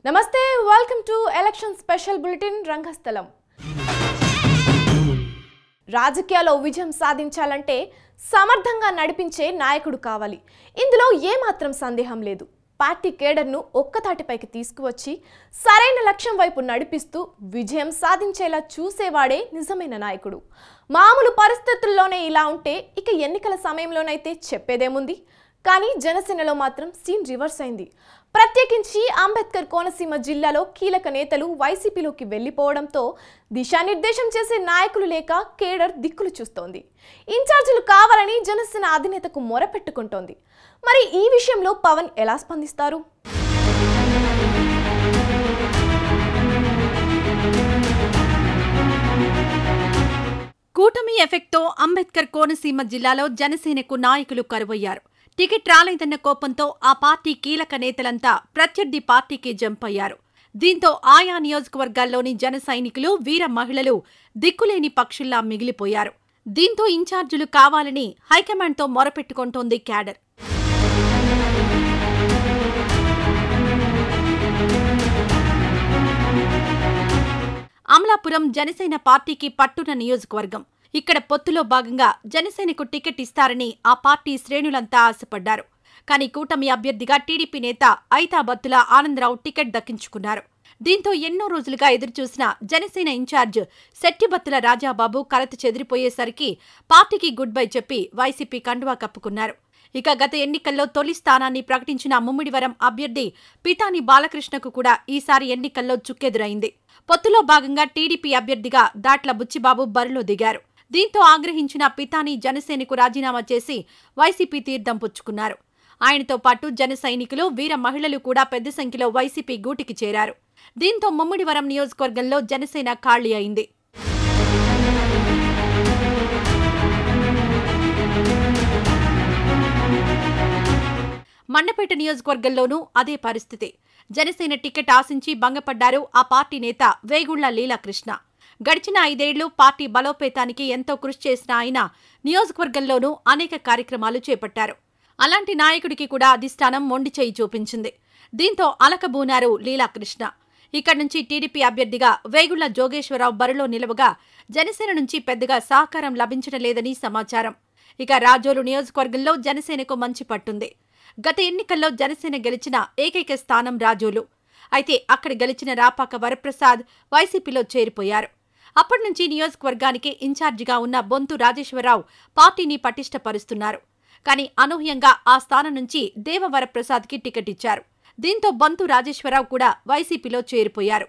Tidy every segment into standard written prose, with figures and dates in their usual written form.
నమస్తే welcome to election special bulletin Rangasthalam. రాజకీయాల్లో విజయం సాధించాలంటే సమర్థంగా నడిపించే నాయకుడు కావాలి. ఇందులో ఏమాత్రం సందేహం లేదు. పార్టీ కేడర్ను ఒక్కతాటిపైకి తీసుకువచ్చి సరైన లక్ష్యం వైపు నడిపిస్తూ విజయం సాధించేలా చూసేవాడే నిజమైన నాయకుడు. మామూలు పరిస్థితుల్లోనే ఇలా ఉంటే ఇక ఎన్నికల సమయంలోనైతే చెప్పేదేముంది. కానీ జనసేనలో మాత్రం సీన్ రివర్స్ అయింది. ప్రత్యేకించి అంబేద్కర్ కోనసీమ జిల్లాలో కీలక నేతలు వైసీపీలోకి వెళ్లిపోవడంతో దిశానిర్దేశం చేసే నాయకులు లేక కేడర్ దిక్కులు చూస్తోంది. ఇన్ఛార్జీలు కావాలని జనసేన అధినేతకు మొరపెట్టుకుంటోంది. మరి ఈ విషయంలో పవన్ ఎలా స్పందిస్తారు? కూటమి ఎఫెక్ట్తో అంబేద్కర్ కోనసీమ జిల్లాలో జనసేనకు నాయకులు కరువయ్యారు. టికెట్ రాలేదన్న కోపంతో ఆ పార్టీ కీలక నేతలంతా ప్రత్యర్థి పార్టీకి జంప్ అయ్యారు. దీంతో ఆయా నియోజకవర్గాల్లోని జన సైనికులు, వీర మహిళలు దిక్కులేని పక్షుల్లా మిగిలిపోయారు. దీంతో ఇన్ఛార్జీలు కావాలని హైకమాండ్తో మొరపెట్టుకుంటోంది క్యాడర్. అమలాపురం జనసేన పార్టీకి పట్టున నియోజకవర్గం. ఇక్కడ పొత్తులో భాగంగా జనసేనకు టికెట్ ఇస్తారని ఆ పార్టీ శ్రేణులంతా ఆశపడ్డారు. కానీ కూటమి అభ్యర్థిగా టీడీపీ నేత ఐతాబత్తుల ఆనందరావు టికెట్ దక్కించుకున్నారు. దీంతో ఎన్నో రోజులుగా ఎదురుచూసిన జనసేన ఇన్ఛార్జ్ శెట్టిబత్తుల రాజాబాబు కలత చెదిరిపోయేసరికి పార్టీకి గుడ్ బై చెప్పి వైసీపీ కండువా కప్పుకున్నారు. ఇక గత ఎన్నికల్లో తొలి స్థానాన్ని ప్రకటించిన ముమ్మిడివరం అభ్యర్థి పితాని బాలకృష్ణకు కూడా ఈసారి ఎన్నికల్లో చుక్కెదురైంది. పొత్తులో భాగంగా టీడీపీ అభ్యర్థిగా దాట్ల బుచ్చిబాబు బరిలో దిగారు. దీంతో ఆగ్రహించిన పితాని జనసేనకు రాజీనామా చేసి వైసీపీ తీర్థం పుచ్చుకున్నారు. ఆయనతో పాటు జన సైనికులు, వీర మహిళలు కూడా పెద్ద సంఖ్యలో వైసీపీ గూటికి చేరారు. దీంతో ముమ్మిడివరం నియోజకవర్గంలో జనసేన ఖాళీ అయింది. మండపేట నియోజకవర్గంలోనూ అదే పరిస్థితి. జనసేన టికెట్ ఆశించి భంగపడ్డారు ఆ పార్టీ నేత వేగుళ్ల లీలాకృష్ణ. గడిచిన 5 ఏళ్లు పార్టీ బలోపేతానికి ఎంతో కృషి చేసిన ఆయన నియోజకవర్గంలోనూ అనేక కార్యక్రమాలు చేపట్టారు. అలాంటి నాయకుడికి కూడా అధిష్టానం మొండి చేయి చూపించింది. దీంతో అలకబూనారు లీలాకృష్ణ. ఇక్కడి నుంచి టీడీపీ అభ్యర్థిగా వేగుళ్ల జోగేశ్వరరావు బరిలో నిలవగా జనసేన నుంచి పెద్దగా సహకారం లభించడం లేదని సమాచారం. ఇక రాజోలు నియోజకవర్గంలో జనసేనకు మంచి పట్టుంది. గత ఎన్నికల్లో జనసేన గెలిచిన ఏకైక స్థానం రాజోలు. అయితే అక్కడ గెలిచిన రాపాక వరప్రసాద్ వైసీపీలో చేరిపోయారు. అప్పటి నుంచి నియోజకవర్గానికి ఇన్ఛార్జిగా ఉన్న బొంతు రాజేశ్వరరావు పార్టీని పటిష్టపరుస్తున్నారు. కానీ అనూహ్యంగా ఆ స్థానం నుంచి దేవవరప్రసాద్కి టికెట్ ఇచ్చారు. దీంతో బొంతు రాజేశ్వరరావు కూడా వైసీపీలో చేరిపోయారు.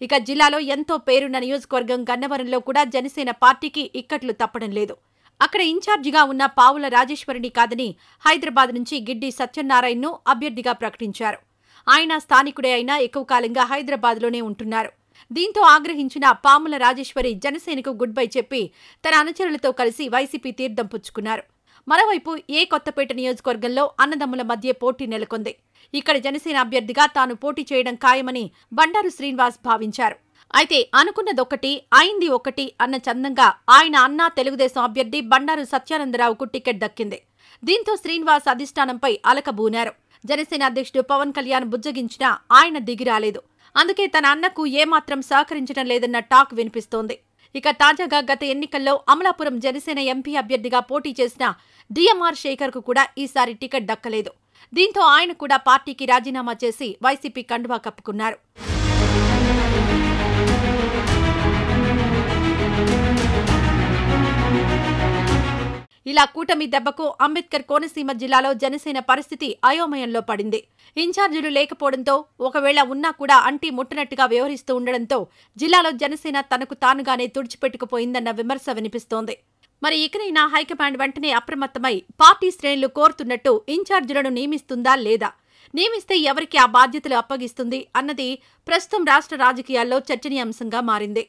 ఇక జిల్లాలో ఎంతో పేరున్న నియోజకవర్గం గన్నవరంలో కూడా జనసేన పార్టీకి ఇక్కట్లు తప్పడం లేదు. అక్కడ ఇన్ఛార్జిగా ఉన్న పావుల రాజేశ్వరిని కాదని హైదరాబాద్ నుంచి గిడ్డి సత్యనారాయణను అభ్యర్థిగా ప్రకటించారు. ఆయన స్థానికుడే అయినా ఎక్కువ కాలంగా హైదరాబాద్లోనే ఉంటున్నారు. దీంతో ఆగ్రహించిన పాముల రాజేశ్వరి జనసేనకు గుడ్ బై చెప్పి తన అనుచరులతో కలిసి వైసీపీ తీర్థం పుచ్చుకున్నారు. మరోవైపు కొత్తపేట నియోజకవర్గంలో అన్నదమ్ముల మధ్య పోటీ నెలకొంది. ఇక్కడ జనసేన అభ్యర్థిగా తాను పోటీ చేయడం ఖాయమని బండారు శ్రీనివాస్ భావించారు. అయితే అనుకున్నదొక్కటి అయింది ఒకటి అన్న చందంగా ఆయన అన్న తెలుగుదేశం అభ్యర్థి బండారు సత్యానందరావుకు టికెట్ దక్కింది. దీంతో శ్రీనివాస్ అధిష్టానంపై అలకబూనారు. జనసేన అధ్యక్షుడు పవన్ కళ్యాణ్ బుజ్జగించినా ఆయన దిగిరాలేదు. అందుకే తన అన్నకు ఏమాత్రం సహకరించడం లేదన్న టాక్ వినిపిస్తోంది. ఇక తాజాగా గత ఎన్నికల్లో అమలాపురం జనసేన ఎంపీ అభ్యర్థిగా పోటీ చేసిన డిఎంఆర్ శేఖర్కు కూడా ఈసారి టికెట్ దక్కలేదు. దీంతో ఆయన కూడా పార్టీకి రాజీనామా చేసి వైసీపీ కండువా కప్పుకున్నారు. ఇలా కూటమి దెబ్బకు అంబేద్కర్ కోనసీమ జిల్లాలో జనసేన పరిస్థితి అయోమయంలో పడింది. ఇన్ఛార్జీలు లేకపోవడంతో, ఒకవేళ ఉన్నా కూడా అంటి ముట్టనట్టుగా వ్యవహరిస్తూ ఉండడంతో జిల్లాలో జనసేన తనకు తానుగానే తుడిచిపెట్టుకుపోయిందన్న విమర్శ వినిపిస్తోంది. మరి ఇకనైనా హైకమాండ్ వెంటనే అప్రమత్తమై పార్టీ శ్రేణులు కోరుతున్నట్టు ఇన్ఛార్జీలను నియమిస్తుందా లేదా, నియమిస్తే ఎవరికి ఆ బాధ్యతలు అప్పగిస్తుంది అన్నది ప్రస్తుతం రాష్ట్ర రాజకీయాల్లో చర్చనీయాంశంగా మారింది.